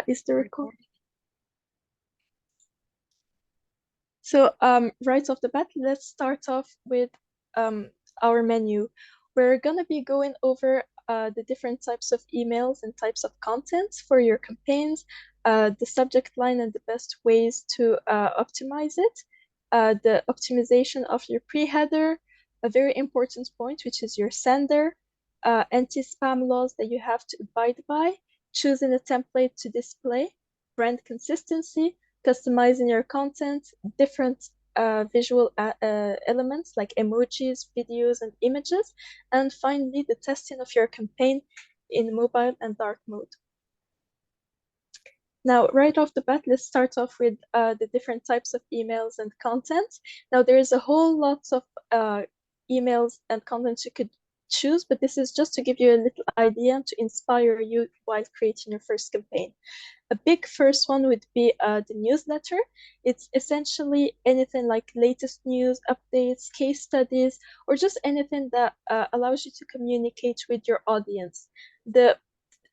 Is the recording? So right off the bat, let's start off with our menu. We're gonna be going over the different types of emails and types of content for your campaigns, the subject line and the best ways to optimize it, the optimization of your pre-header, a very important point, which is your sender, anti-spam laws that you have to abide by, choosing a template to display, brand consistency, customizing your content, different visual elements like emojis, videos, and images, and finally the testing of your campaign in mobile and dark mode. Now, right off the bat, let's start off with the different types of emails and content. Now, there is a whole lot of emails and content you could choose, but this is just to give you a little idea to inspire you while creating your first campaign. A big first one would be the newsletter. It's essentially anything like latest news, updates, case studies, or just anything that allows you to communicate with your audience. The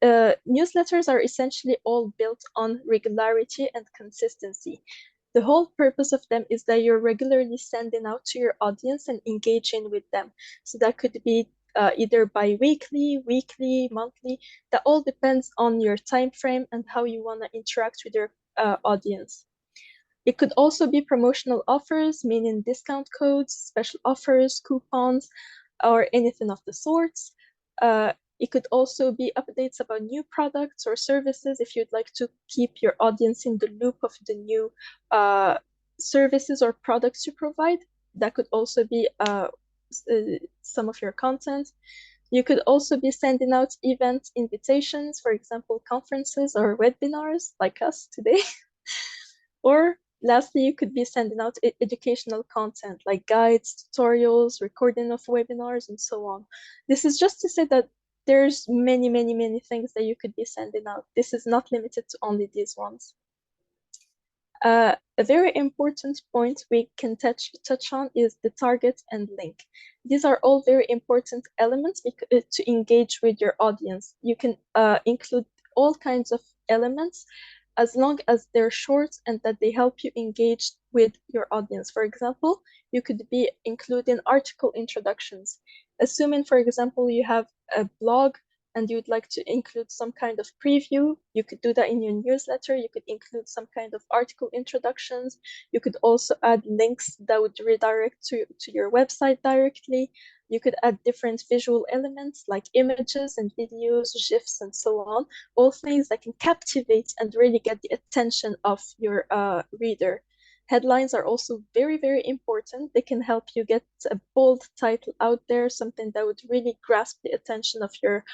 newsletters are essentially all built on regularity and consistency. The whole purpose of them is that you're regularly sending out to your audience and engaging with them. So that could be either bi-weekly, weekly, monthly. That all depends on your time frame and how you want to interact with your audience. It could also be promotional offers, meaning discount codes, special offers, coupons, or anything of the sorts. It could also be updates about new products or services if you'd like to keep your audience in the loop of the new services or products you provide. That could also be some of your content. You could also be sending out event invitations, for example, conferences or webinars like us today. Or lastly, you could be sending out educational content like guides, tutorials, recording of webinars, and so on. This is just to say that there's many things that you could be sending out. This is not limited to only these ones. A very important point we can touch on is the target and link. These are all very important elements to engage with your audience. You can include all kinds of elements as long as they're short and that they help you engage with your audience. For example, you could be including article introductions. Assuming, for example, you have a blog and you'd like to include some kind of preview, you could do that in your newsletter. You could include some kind of article introductions. You could also add links that would redirect to your website directly. You could add different visual elements like images and videos, GIFs, and so on. All things that can captivate and really get the attention of your reader. Headlines are also very important. They can help you get a bold title out there, something that would really grasp the attention of your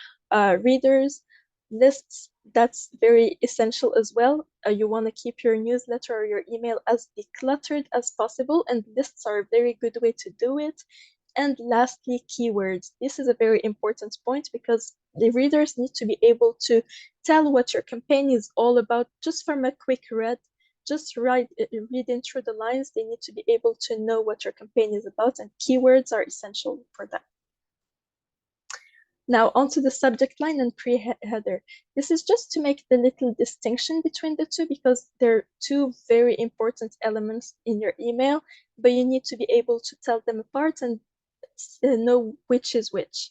readers. Lists, that's very essential as well. You want to keep your newsletter or your email as decluttered as possible, and lists are a very good way to do it. And lastly, keywords. This is a very important point because the readers need to be able to tell what your campaign is all about just from a quick read. Just reading through the lines, they need to be able to know what your campaign is about, and keywords are essential for that. Now onto the subject line and pre-header. This is just to make the little distinction between the two because they're two very important elements in your email, but you need to be able to tell them apart and know which is which.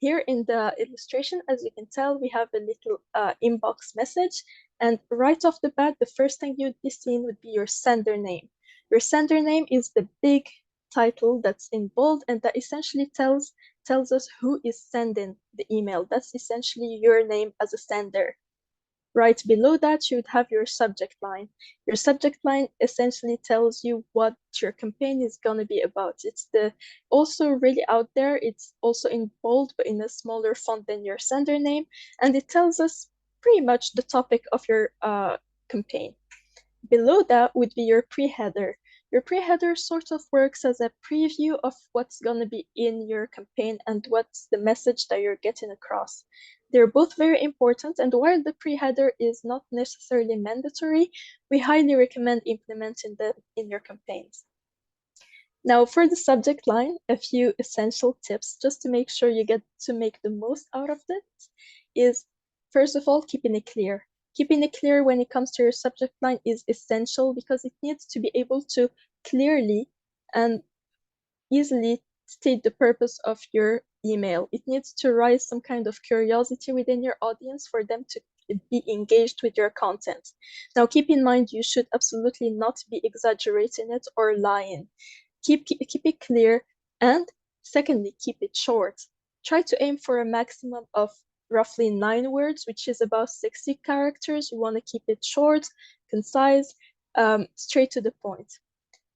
Here in the illustration, as you can tell, we have a little inbox message, and right off the bat, the first thing you'd be seeing would be your sender name. Your sender name is the big title that's in bold, and that essentially tells us who is sending the email. That's essentially your name as a sender. Right below that, you would have your subject line. Your subject line essentially tells you what your campaign is going to be about. It's also really out there. It's also in bold, but in a smaller font than your sender name. And it tells us pretty much the topic of your campaign. Below that would be your pre-header. Your pre-header sort of works as a preview of what's going to be in your campaign and what's the message that you're getting across. They're both very important, and while the pre-header is not necessarily mandatory, we highly recommend implementing them in your campaigns. Now for the subject line, a few essential tips just to make sure you get to make the most out of it is, first of all, keeping it clear. Keeping it clear when it comes to your subject line is essential because it needs to be able to clearly and easily state the purpose of your email. It needs to raise some kind of curiosity within your audience for them to be engaged with your content. Now, keep in mind, you should absolutely not be exaggerating it or lying. Keep it clear, and secondly, keep it short. Try to aim for a maximum of roughly 9 words, which is about 60 characters. You want to keep it short, concise, straight to the point.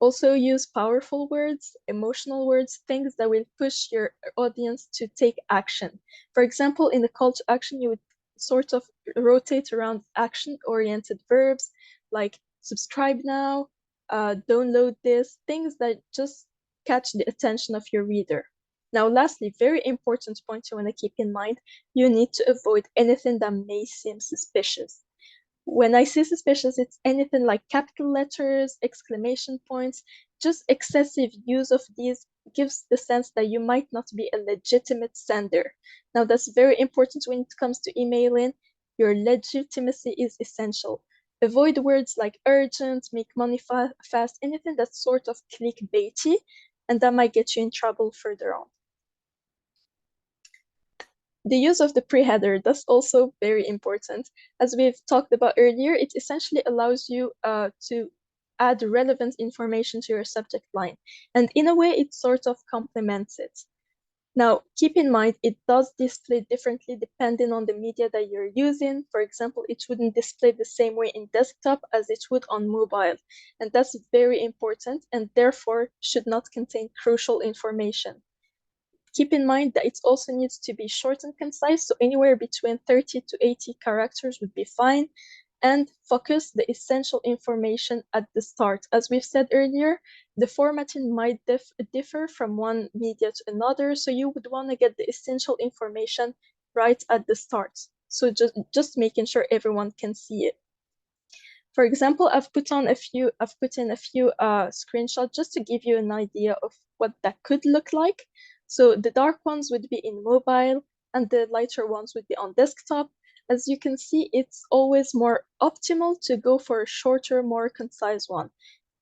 Also use powerful words, emotional words, things that will push your audience to take action. For example, in the call to action, you would sort of rotate around action-oriented verbs like subscribe now, download this, things that just catch the attention of your reader. Now, lastly, very important point you want to keep in mind, you need to avoid anything that may seem suspicious. When I say suspicious, it's anything like capital letters, exclamation points. Just excessive use of these gives the sense that you might not be a legitimate sender. Now, that's very important when it comes to emailing. Your legitimacy is essential. Avoid words like urgent, make money fast, anything that's sort of clickbaity, and that might get you in trouble further on. The use of the pre-header, that's also very important. As we've talked about earlier, it essentially allows you to add relevant information to your subject line. And in a way, it sort of complements it. Now, keep in mind, it does display differently depending on the media that you're using. For example, it wouldn't display the same way in desktop as it would on mobile. And that's very important and therefore should not contain crucial information. Keep in mind that it also needs to be short and concise, so anywhere between 30 to 80 characters would be fine, and focus the essential information at the start. As we've said earlier, the formatting might differ from one media to another, so you would want to get the essential information right at the start. So just making sure everyone can see it. For example, I've put in a few screenshots just to give you an idea of what that could look like. So the dark ones would be in mobile and the lighter ones would be on desktop. As you can see, it's always more optimal to go for a shorter, more concise one.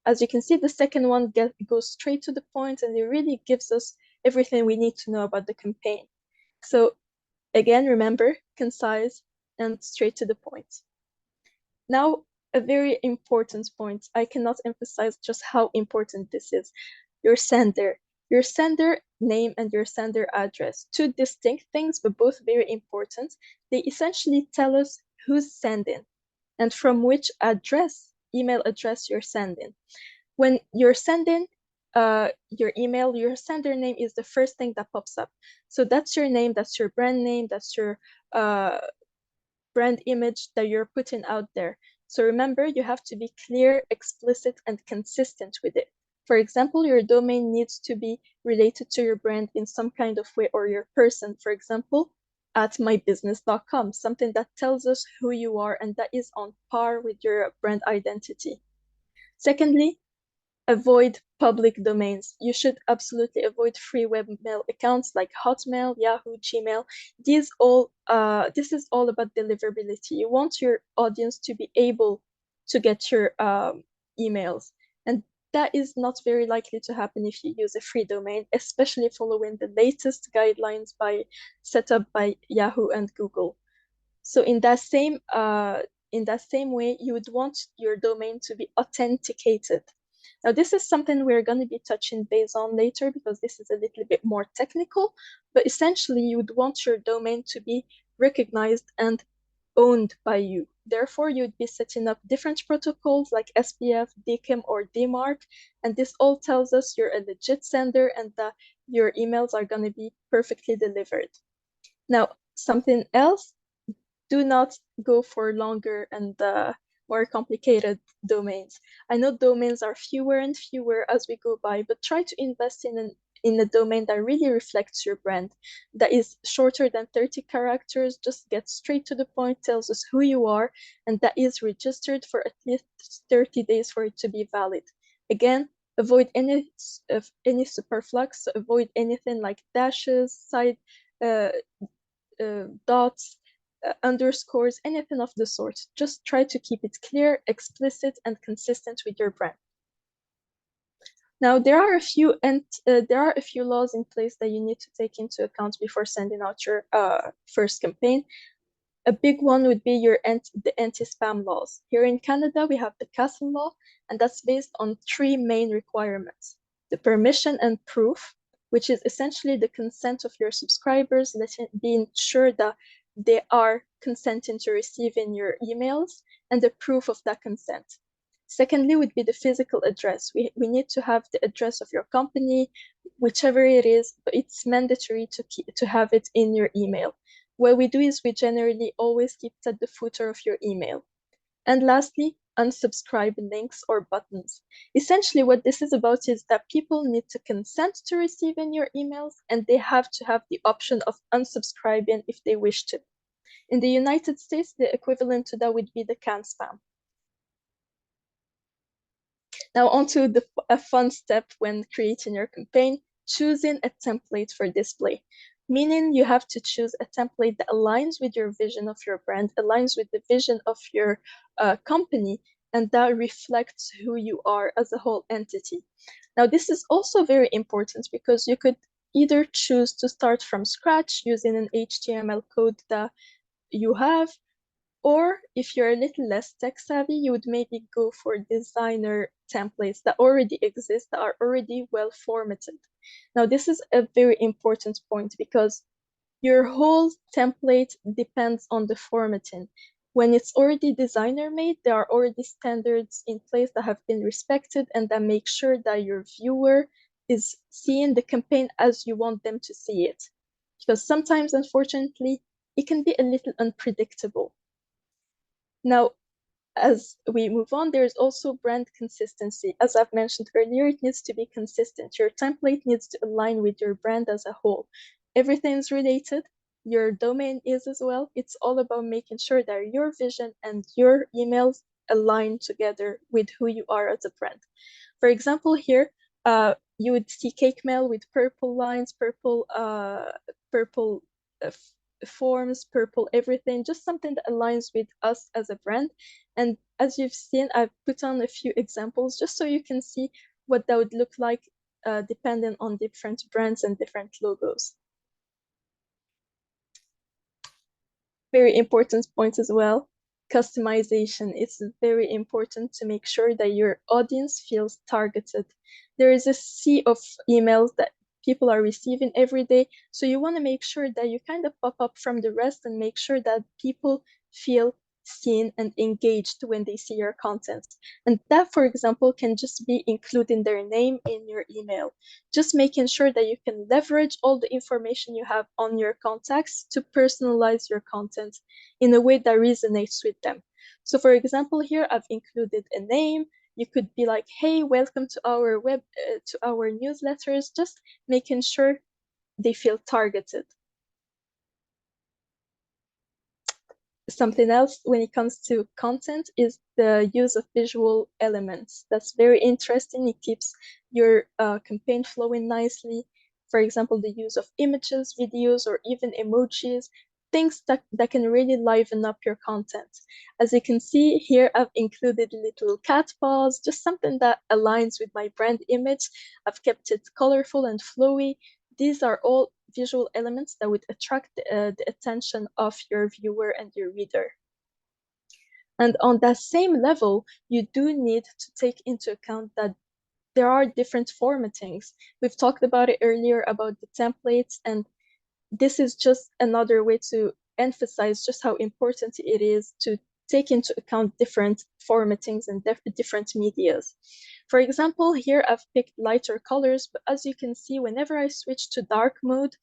As you can see, the second one goes straight to the point and it really gives us everything we need to know about the campaign. So again, remember, concise and straight to the point. Now, a very important point. I cannot emphasize just how important this is. Your sender. Your sender name and your sender address. Two distinct things, but both very important. They essentially tell us who's sending and from which email address you're sending. When you're sending your email, your sender name is the first thing that pops up. So that's your name, that's your brand name, that's your brand image that you're putting out there. So remember, you have to be clear, explicit, and consistent with it. For example, your domain needs to be related to your brand in some kind of way, or your person, for example, at mybusiness.com, something that tells us who you are and that is on par with your brand identity. Secondly, avoid public domains. You should absolutely avoid free webmail accounts like Hotmail, Yahoo, Gmail. This is all about deliverability. You want your audience to be able to get your emails. And that is not very likely to happen if you use a free domain, especially following the latest guidelines set up by Yahoo and Google. So in that same way, you would want your domain to be authenticated. Now, this is something we're going to be touching base on later because this is a little bit more technical, but essentially you would want your domain to be recognized and owned by you. Therefore, you'd be setting up different protocols like SPF, DKIM, or DMARC, and this all tells us you're a legit sender and that your emails are going to be perfectly delivered. Now, something else, do not go for longer and more complicated domains. I know domains are fewer and fewer as we go by, but try to invest in a domain that really reflects your brand, that is shorter than 30 characters, just gets straight to the point, tells us who you are, and that is registered for at least 30 days for it to be valid. Again, avoid any superflux, avoid anything like dashes, side dots, underscores, anything of the sort. Just try to keep it clear, explicit, and consistent with your brand. Now, there are a few laws in place that you need to take into account before sending out your first campaign. A big one would be the anti-spam laws. Here in Canada, we have the CASL law, and that's based on 3 main requirements. The permission and proof, which is essentially the consent of your subscribers, being sure that they are consenting to receiving your emails, and the proof of that consent. Secondly would be the physical address. We need to have the address of your company, whichever it is, but it's mandatory to have it in your email. What we do is we generally always keep it at the footer of your email. And lastly, unsubscribe links or buttons. Essentially, what this is about is that people need to consent to receiving your emails, and they have to have the option of unsubscribing if they wish to. In the United States, the equivalent to that would be the CAN spam. Now onto a fun step when creating your campaign, choosing a template for display. Meaning you have to choose a template that aligns with your vision of your brand, aligns with the vision of your company, and that reflects who you are as a whole entity. Now, this is also very important because you could either choose to start from scratch using an HTML code that you have, or if you're a little less tech savvy, you would maybe go for designer templates that already exist, that are already well formatted. Now, this is a very important point because your whole template depends on the formatting. When it's already designer made, there are already standards in place that have been respected and that make sure that your viewer is seeing the campaign as you want them to see it. Because sometimes, unfortunately, it can be a little unpredictable. Now, as we move on, there's also brand consistency. As I've mentioned earlier, it needs to be consistent. Your template needs to align with your brand as a whole. Everything's related. Your domain is as well. It's all about making sure that your vision and your emails align together with who you are as a brand. For example, here, you would see Cake Mail with purple lines, purple forms, purple everything, just something that aligns with us as a brand. And as you've seen, I've put on a few examples just so you can see what that would look like depending on different brands and different logos. Very important point as well, customization. It's very important to make sure that your audience feels targeted. There is a sea of emails that people are receiving every day. So you want to make sure that you kind of pop up from the rest and make sure that people feel seen and engaged when they see your content. And that, for example, can just be including their name in your email. Just making sure that you can leverage all the information you have on your contacts to personalize your content in a way that resonates with them. So for example, here I've included a name. You could be like, hey, welcome to our to our newsletters, just making sure they feel targeted. Something else when it comes to content is the use of visual elements. That's very interesting. It keeps your campaign flowing nicely. For example, the use of images, videos, or even emojis, things that can really liven up your content. As you can see here, I've included little cat paws, just something that aligns with my brand image. I've kept it colorful and flowy. These are all visual elements that would attract the attention of your viewer and your reader. And on that same level, you do need to take into account that there are different formattings. We've talked about it earlier about the templates, and this is just another way to emphasize just how important it is to take into account different formattings and different medias. For example, here I've picked lighter colors, but as you can see, whenever I switch to dark mode,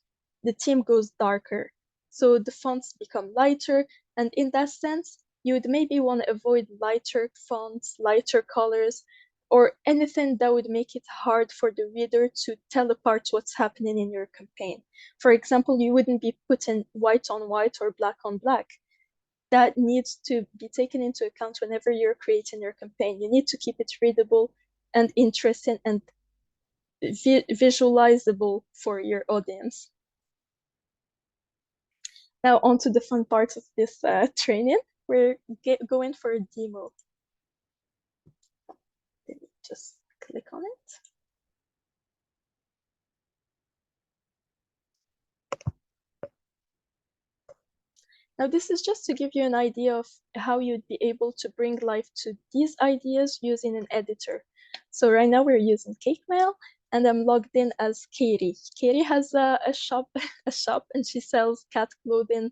the theme goes darker. So the fonts become lighter, and in that sense, you would maybe want to avoid lighter fonts, lighter colors, or anything that would make it hard for the reader to tell apart what's happening in your campaign. For example, you wouldn't be putting white on white or black on black. That needs to be taken into account whenever you're creating your campaign. You need to keep it readable and interesting and visualizable for your audience. Now on to the fun part of this training. We're going for a demo. Let me just click on it. Now this is just to give you an idea of how you'd be able to bring life to these ideas using an editor. So right now we're using CakeMail, and I'm logged in as Katie. Katie has a shop, and she sells cat clothing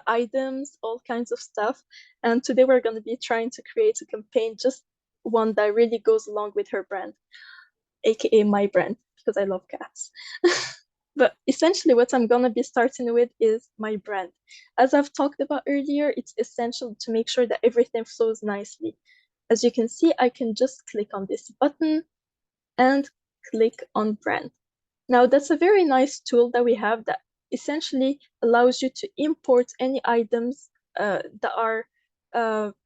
items, all kinds of stuff. And today we're going to be trying to create a campaign, just one that really goes along with her brand, aka my brand, because I love cats. But essentially what I'm gonna be starting with is my brand. As I've talked about earlier, it's essential to make sure that everything flows nicely. As you can see, I can just click on this button and click on brand. Now that's a very nice tool that we have that essentially allows you to import any items that are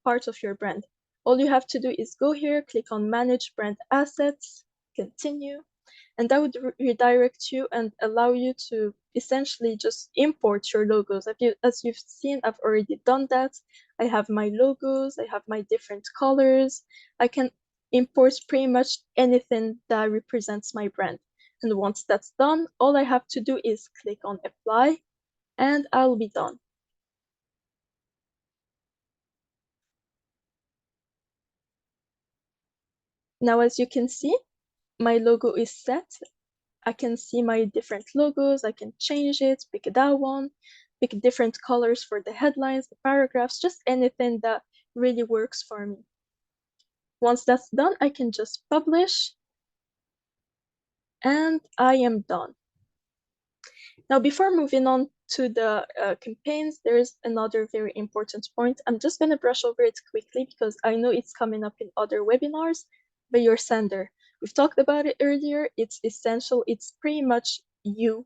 part of your brand. All you have to do is go here, click on manage brand assets, continue, and that would redirect you and allow you to essentially just import your logos. As you've seen, I've already done that. I have my logos, I have my different colors. I can import pretty much anything that represents my brand. And once that's done, all I have to do is click on apply and I'll be done. Now, as you can see, my logo is set. I can see my different logos. I can change it, pick that one, pick different colors for the headlines, the paragraphs, just anything that really works for me. Once that's done, I can just publish and I am done. Now, before moving on to the campaigns, there's another very important point. I'm just going to brush over it quickly because I know it's coming up in other webinars, but your sender. We've talked about it earlier. It's essential. It's pretty much you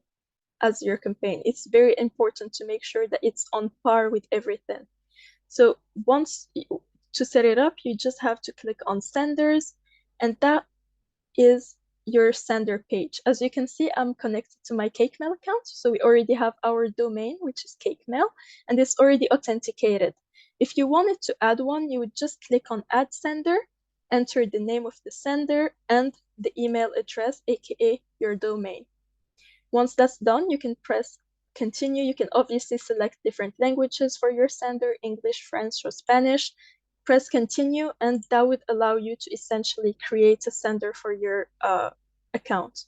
as your campaign. It's very important to make sure that it's on par with everything. So to set it up, you just have to click on senders, and that is your sender page. As you can see, I'm connected to my CakeMail account. So we already have our domain, which is CakeMail, and it's already authenticated. If you wanted to add one, you would just click on add sender, enter the name of the sender and the email address, aka your domain. Once that's done, you can press continue. You can obviously select different languages for your sender, English, French, or Spanish. Press continue, and that would allow you to essentially create a sender for your account.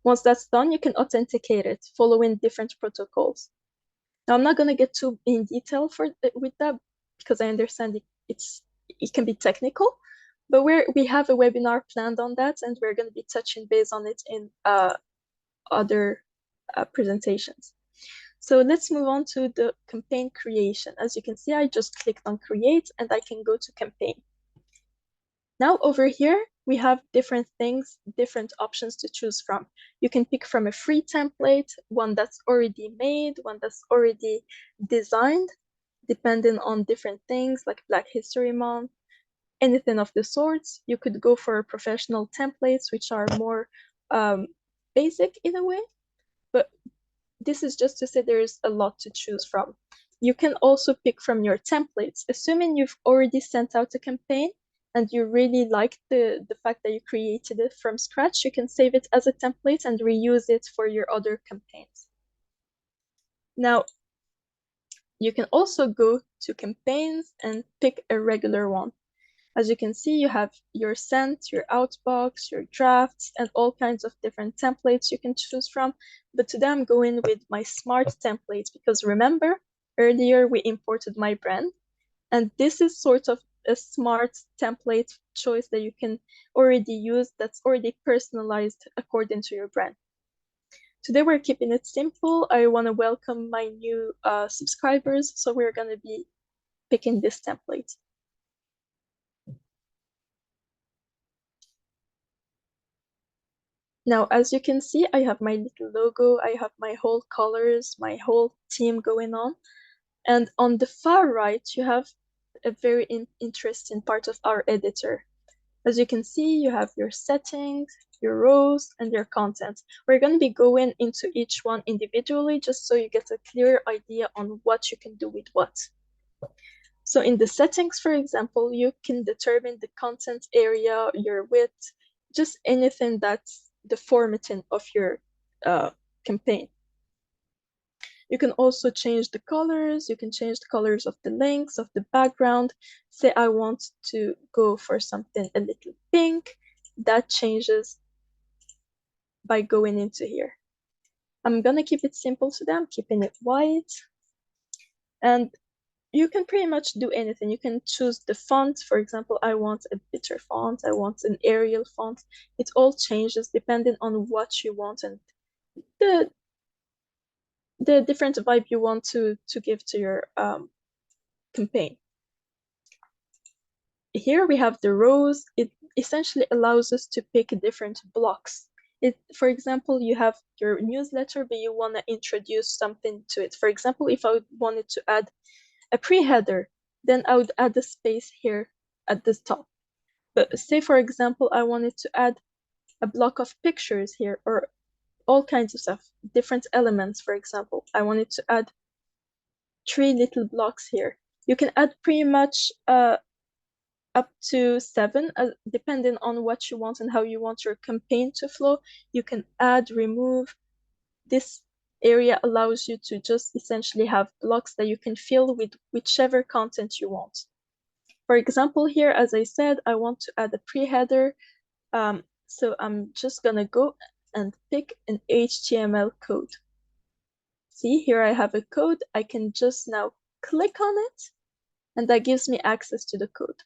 Once that's done, you can authenticate it following different protocols. Now, I'm not going to get too in detail with that because I understand it can be technical, but we have a webinar planned on that, and we're going to be touching base on it in other presentations. So let's move on to the campaign creation. As you can see, I just clicked on create and I can go to campaign. Now over here, we have different things, different options to choose from. You can pick from a free template, one that's already made, one that's already designed, depending on different things like Black History Month, anything of the sorts. You could go for professional templates, which are more basic in a way, but this is just to say there's a lot to choose from. You can also pick from your templates, assuming you've already sent out a campaign and you really like the fact that you created it from scratch, you can save it as a template and reuse it for your other campaigns. Now, you can also go to campaigns and pick a regular one. As you can see, you have your sent, your outbox, your drafts, and all kinds of different templates you can choose from. But today I'm going with my smart template because remember, earlier we imported my brand, and this is sort of a smart template choice that you can already use that's already personalized according to your brand. Today we're keeping it simple. I want to welcome my new subscribers, so we're going to be picking this template. Now, as you can see, I have my little logo, I have my whole colors, my whole theme going on. And on the far right, you have a very interesting part of our editor. As you can see, you have your settings, your rows, and your content. We're going to be going into each one individually just so you get a clear idea on what you can do with what. So in the settings, for example, you can determine the content area, your width, just anything that's the formatting of your campaign. You can also change the colors. You can change the colors of the links, of the background. Say I want to go for something a little pink. That changes by going into here. I'm gonna keep it simple today. I'm keeping it white. And you can pretty much do anything. You can choose the font. For example, I want a bitter font. I want an Arial font. It all changes depending on what you want and the different vibe you want to give to your campaign. Here we have the rows. It essentially allows us to pick different blocks. For example, you have your newsletter, but you want to introduce something to it. For example, if I wanted to add a pre-header, then I would add a space here at the top. But say, for example, I wanted to add a block of pictures here, or all kinds of stuff, different elements, for example. I wanted to add 3 little blocks here. You can add pretty much up to 7, depending on what you want and how you want your campaign to flow. You can add, remove. This area allows you to just essentially have blocks that you can fill with whichever content you want. For example, here, as I said, I want to add a pre-header. So I'm just gonna go and pick an HTML code. See, here I have a code. I can just now click on it, and that gives me access to the code.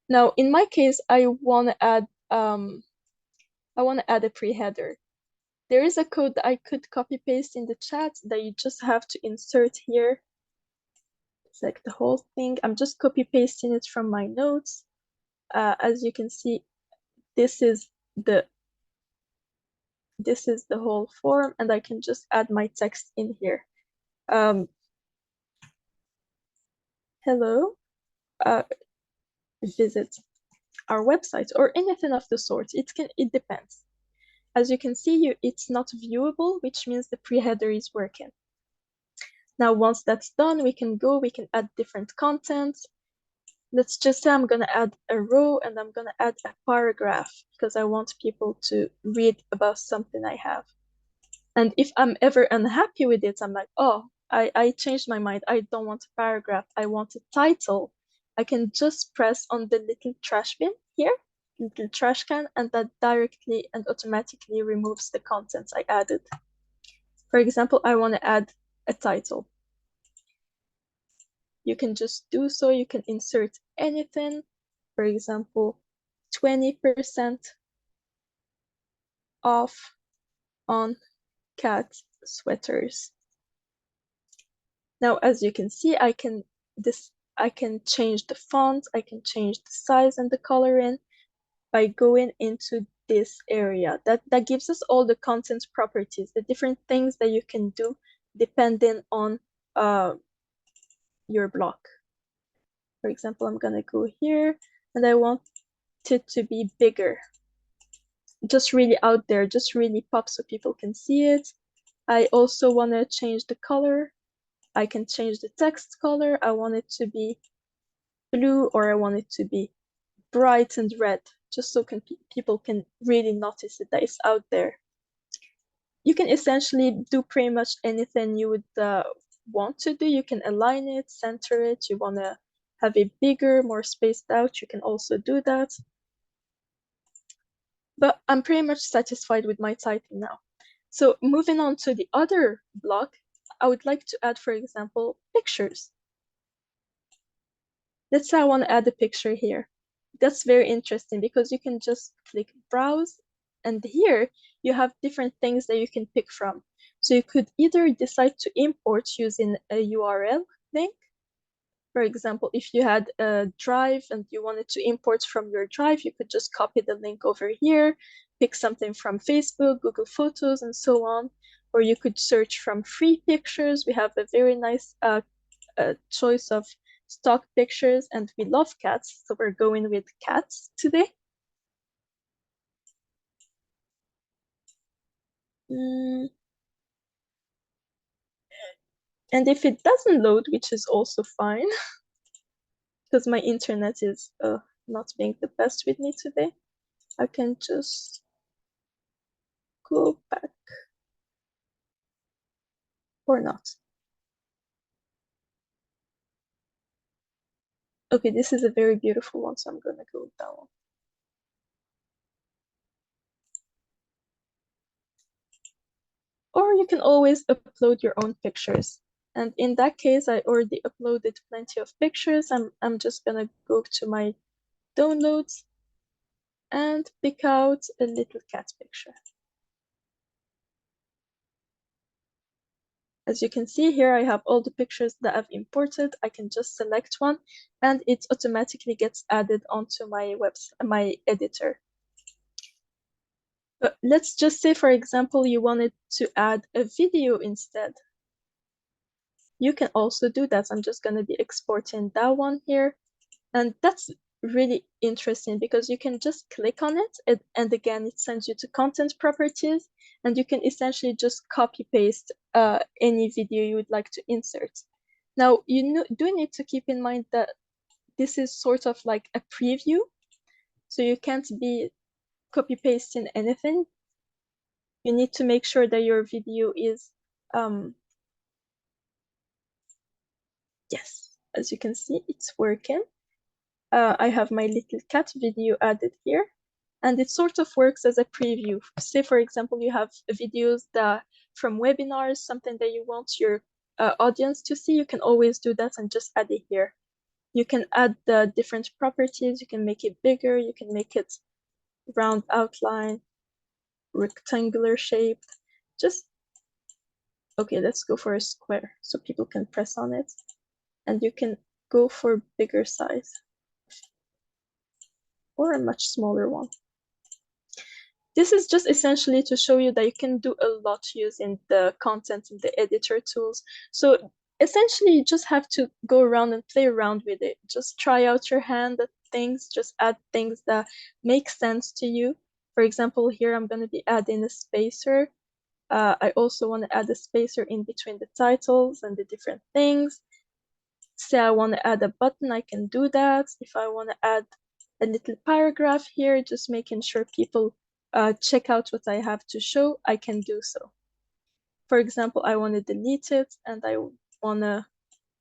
Now, in my case, I want to add a pre-header. There is a code that I could copy paste in the chat that you just have to insert here. It's like the whole thing. I'm just copy pasting it from my notes. As you can see, this is the whole form, and I can just add my text in here. Hello, visit our website, or anything of the sort. It depends. As you can see, it's not viewable, which means the pre-header is working. Now, once that's done, we can add different content. Let's just say I'm gonna add a row, and I'm gonna add a paragraph because I want people to read about something I have. And if I'm ever unhappy with it, I'm like, oh, I changed my mind. I don't want a paragraph. I want a title. I can just press on the little trash bin here, little trash can, and that directly and automatically removes the contents I added. For example, I want to add a title. You can just do so. You can insert anything. For example, 20% off on cat sweaters. Now, as you can see, I can change the font, I can change the size and the coloring by going into this area. That gives us all the content properties, the different things that you can do depending on your block. For example, I'm gonna go here, and I want it to be bigger, just really out there, just really pop so people can see it. I also want to change the color. I can change the text color. I want it to be blue, or I want it to be bright and red, just so people can really notice it, that it's out there. You can essentially do pretty much anything you would want to do. You can align it, center it. You want to have it bigger, more spaced out. You can also do that. But I'm pretty much satisfied with my typing now. So moving on to the other block, I would like to add, for example, pictures. Let's say I want to add a picture here. That's very interesting because you can just click browse, and here you have different things that you can pick from. So you could either decide to import using a URL link. For example, if you had a drive and you wanted to import from your drive, you could just copy the link over here, pick something from Facebook, Google Photos, and so on. Or you could search from free pictures. We have a very nice choice of stock pictures, and we love cats, so we're going with cats today. And if it doesn't load, which is also fine, because my internet is not being the best with me today, I can just go back or not. Okay, this is a very beautiful one, so I'm gonna go with that one. Or you can always upload your own pictures. And in that case, I already uploaded plenty of pictures. I'm just gonna go to my downloads and pick out a little cat picture. As you can see here, I have all the pictures that I've imported. I can just select one and it automatically gets added onto my editor. But let's just say, for example, you wanted to add a video instead. You can also do that. I'm just going to be exporting that one here. And that's really interesting because you can just click on it and again, it sends you to content properties and you can essentially just copy paste any video you would like to insert. Now, you do need to keep in mind that this is sort of like a preview. So you can't be copy pasting anything. You need to make sure that your video is, yes, as you can see, it's working. I have my little cat video added here, and it sort of works as a preview. Say, for example, you have videos that from webinars, something that you want your audience to see, you can always do that and just add it here. You can add the different properties, you can make it bigger, you can make it round outline, rectangular shape, just, okay, let's go for a square so people can press on it. And you can go for bigger size or a much smaller one. This is just essentially to show you that you can do a lot using the content in the editor tools. So essentially you just have to go around and play around with it. Just try out your hand at things, just add things that make sense to you. For example, here I'm going to be adding a spacer. I also want to add a spacer in between the titles and the different things. Say I want to add a button, I can do that. If I want to add a little paragraph here, just making sure people check out what I have to show, I can do so. For example, I want to delete it and I want to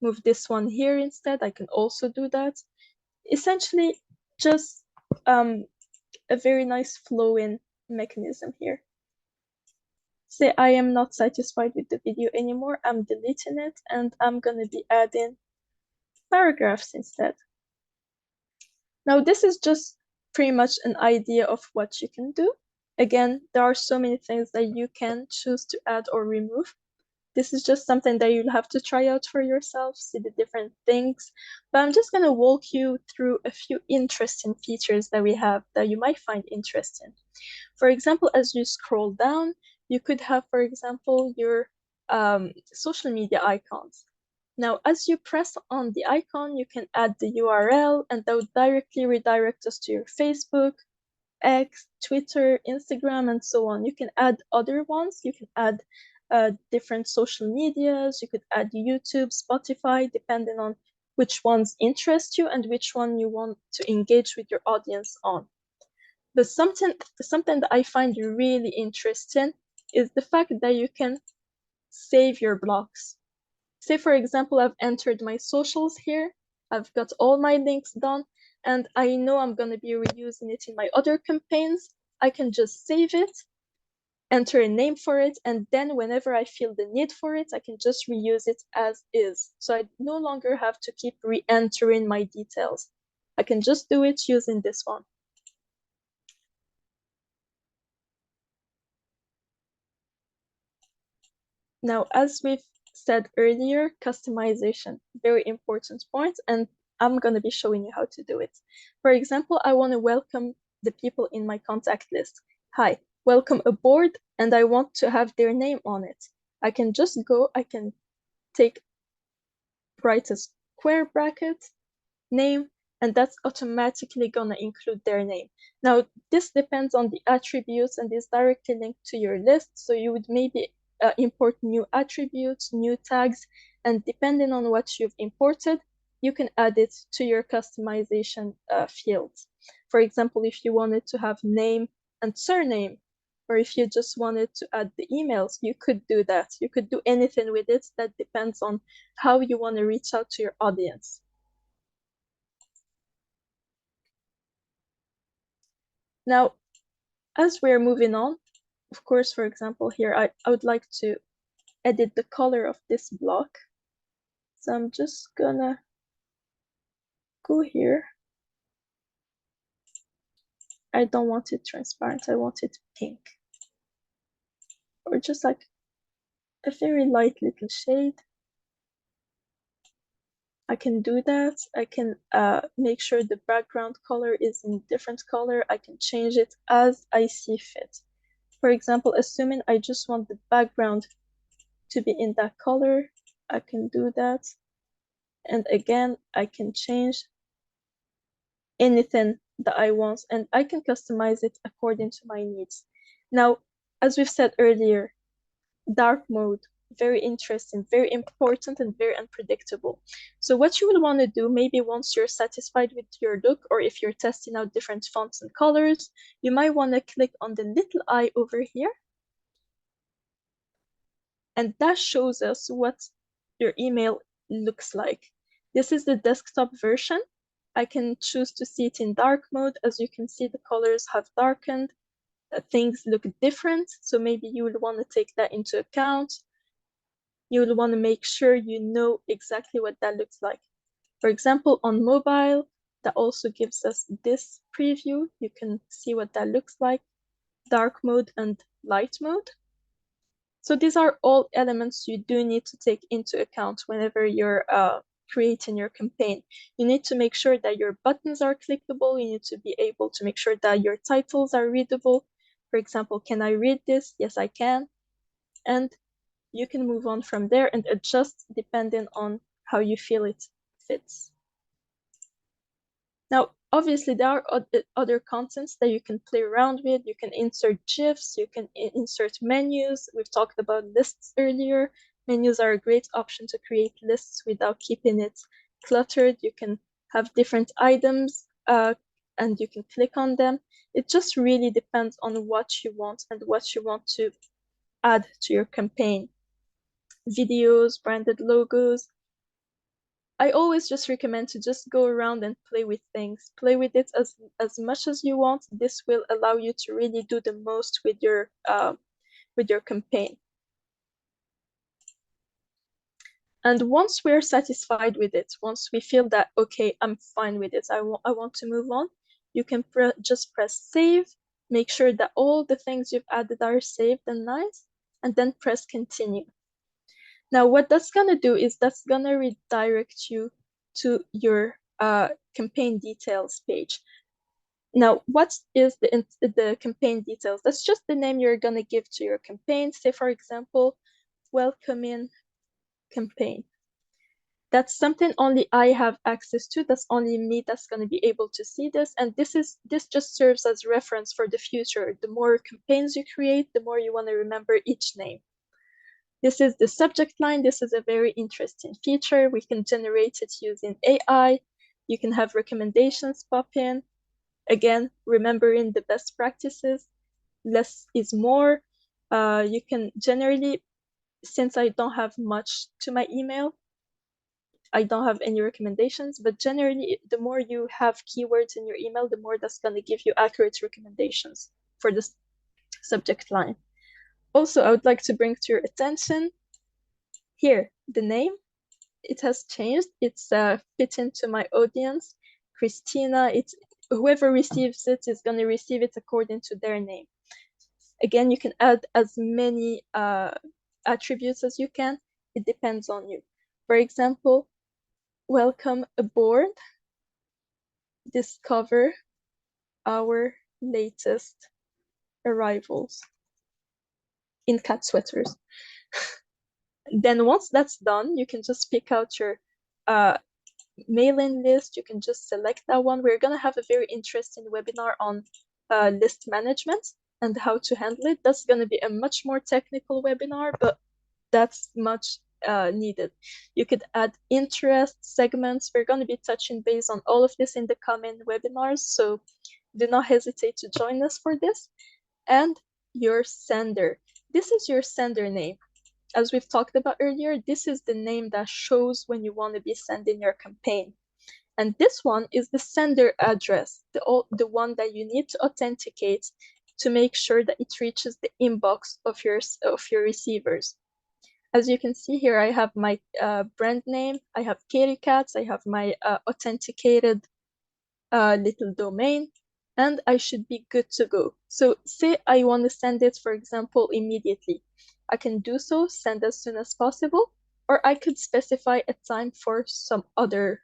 move this one here instead, I can also do that. Essentially, just a very nice flowing mechanism here. Say I am not satisfied with the video anymore, I'm deleting it and I'm going to be adding paragraphs instead. Now, this is just pretty much an idea of what you can do. Again, there are so many things that you can choose to add or remove. This is just something that you'll have to try out for yourself, see the different things. But I'm just going to walk you through a few interesting features that we have that you might find interesting. For example, as you scroll down, you could have, for example, your social media icons. Now, as you press on the icon, you can add the URL and that would directly redirect us to your Facebook, X, Twitter, Instagram, and so on. You can add other ones. You can add different social medias. You could add YouTube, Spotify, depending on which ones interest you and which one you want to engage with your audience on. But something that I find really interesting is the fact that you can save your blocks. Say, for example, I've entered my socials here. I've got all my links done, and I know I'm going to be reusing it in my other campaigns. I can just save it, enter a name for it, and then whenever I feel the need for it, I can just reuse it as is. So I no longer have to keep re-entering my details. I can just do it using this one. Now, as we've said earlier, customization, very important point, and I'm going to be showing you how to do it. For example, I want to welcome the people in my contact list. Hi, welcome aboard, and I want to have their name on it. I can just go, I can write a square bracket, name, and that's automatically gonna include their name. Now, this depends on the attributes and is directly linked to your list. So you would maybe import new attributes, new tags, and depending on what you've imported, you can add it to your customization fields. For example, if you wanted to have name and surname, or if you just wanted to add the emails, you could do that. You could do anything with it. That depends on how you want to reach out to your audience. Now, as we're moving on, of course, for example, here, I would like to edit the color of this block. So I'm just gonna go here. I don't want it transparent, I want it pink. Or just like a very light little shade. I can do that. I can make sure the background color is in different color. I can change it as I see fit. For example, assuming I just want the background to be in that color, I can do that. And again, I can change anything that I want, and I can customize it according to my needs. Now, as we've said earlier, dark mode, very interesting, very important, and very unpredictable. So what you will want to do, maybe once you're satisfied with your look, or if you're testing out different fonts and colors, you might want to click on the little eye over here. And that shows us what your email looks like. This is the desktop version. I can choose to see it in dark mode. As you can see, the colors have darkened. Things look different. So maybe you will want to take that into account. You will want to make sure you know exactly what that looks like. For example, on mobile, that also gives us this preview. You can see what that looks like, dark mode and light mode. So these are all elements you do need to take into account whenever you're creating your campaign. You need to make sure that your buttons are clickable. You need to be able to make sure that your titles are readable. For example, can I read this? Yes, I can. And you can move on from there and adjust depending on how you feel it fits. Now, obviously, there are other contents that you can play around with. You can insert GIFs, you can insert menus. We've talked about lists earlier. Menus are a great option to create lists without keeping it cluttered. You can have different items and you can click on them. It just really depends on what you want and what you want to add to your campaign. Videos, branded logos. I always just recommend to just go around and play with things. Play with it as much as you want. This will allow you to really do the most with your campaign. And once we're satisfied with it, once we feel that, okay, I'm fine with it, I want to move on, you can just press save, make sure that all the things you've added are saved and nice, and then press continue. Now, what that's gonna do is that's gonna redirect you to your campaign details page. Now, what is the campaign details? That's just the name you're gonna give to your campaign. Say, for example, welcoming campaign. That's something only I have access to. That's only me that's going to be able to see this. And this just serves as reference for the future. The more campaigns you create, the more you want to remember each name. This is the subject line. This is a very interesting feature. We can generate it using AI. You can have recommendations pop in. Again, remembering the best practices. Less is more. You can generally, since I don't have much to my email, I don't have any recommendations, but generally, the more you have keywords in your email, the more that's going to give you accurate recommendations for the subject line. Also, I would like to bring to your attention here, the name, it has changed. It's fitting to my audience. Christina, it's whoever receives it is going to receive it according to their name. Again, you can add as many attributes as you can. It depends on you. For example, welcome aboard. Discover our latest arrivals in cat sweaters. Then once that's done, you can just pick out your mailing list, you can just select that one. We're going to have a very interesting webinar on list management and how to handle it. That's going to be a much more technical webinar, but that's much needed. You could add interest segments. We're going to be touching base on all of this in the coming webinars, so do not hesitate to join us for this. And your sender. This is your sender name. As we've talked about earlier, this is the name that shows when you want to be sending your campaign. And this one is the sender address, the one that you need to authenticate to make sure that it reaches the inbox of your receivers. As you can see here, I have my brand name, I have Katie Cats, I have my authenticated little domain, and I should be good to go. So say I want to send it, for example, immediately. I can do so, send as soon as possible, or I could specify a time for some other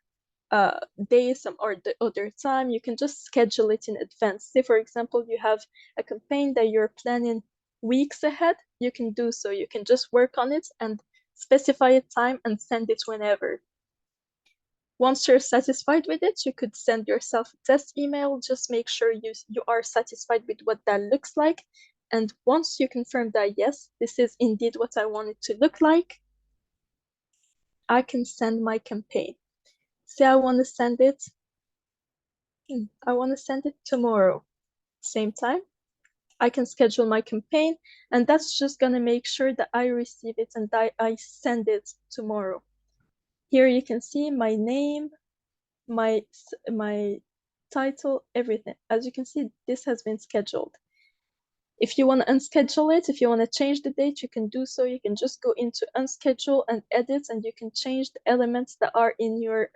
day, or the other time. You can just schedule it in advance. Say, for example, you have a campaign that you're planning weeks ahead, you can do so. You can just work on it and specify a time and send it whenever. Once you're satisfied with it, you could send yourself a test email. Just make sure you are satisfied with what that looks like. And once you confirm that, yes, this is indeed what I want it to look like, I can send my campaign. Say I want to send it, tomorrow, same time. I can schedule my campaign, and that's just gonna make sure that I receive it and that I send it tomorrow. Here you can see my name, my title, everything. As you can see, this has been scheduled. If you want to unschedule it, if you want to change the date, you can do so. You can just go into unschedule and edit, and you can change the elements that are in your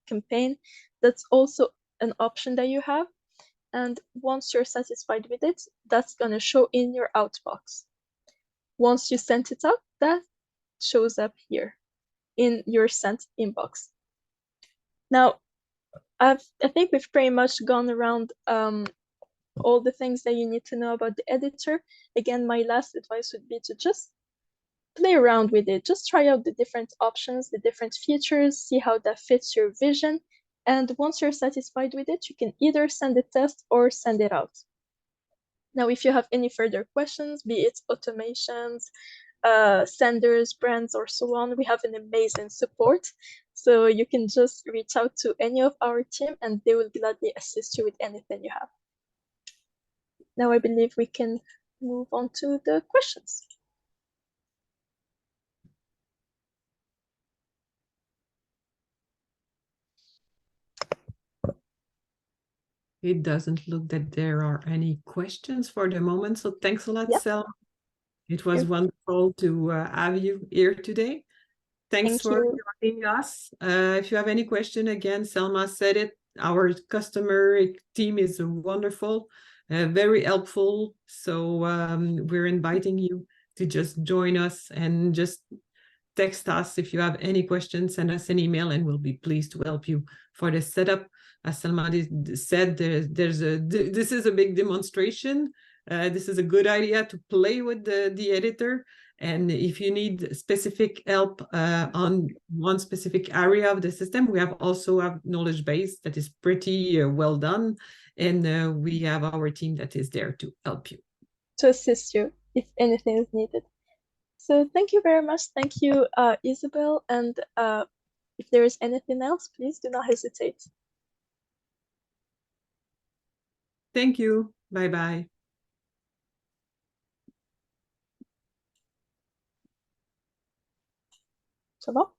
campaign. That's also an option that you have. And once you're satisfied with it, that's going to show in your outbox. Once you sent it out, that shows up here in your sent inbox. Now, I think we've pretty much gone around all the things that you need to know about the editor. Again, my last advice would be to just play around with it. Just try out the different options, the different features, see how that fits your vision. And once you're satisfied with it, you can either send a test or send it out. Now, if you have any further questions, be it automations, senders, brands, or so on, we have an amazing support. So you can just reach out to any of our team and they will gladly assist you with anything you have. Now I believe we can move on to the questions. It doesn't look that there are any questions for the moment. So thanks a lot, Yeah. Selma. It was wonderful to have you here today. Thanks for joining us. If you have any question, again, Selma said it. Our customer team is wonderful, very helpful. So we're inviting you to just join us and just text us if you have any questions, send us an email and we'll be pleased to help you for the setup. As Selma said, this is a big demonstration. This is a good idea to play with the editor. And if you need specific help on one specific area of the system, we have also a knowledge base that is pretty well done. And we have our team that is there to help you. To assist you if anything is needed. So thank you very much. Thank you, Isabel. And if there is anything else, please do not hesitate. Thank you. Bye-bye. Ça va?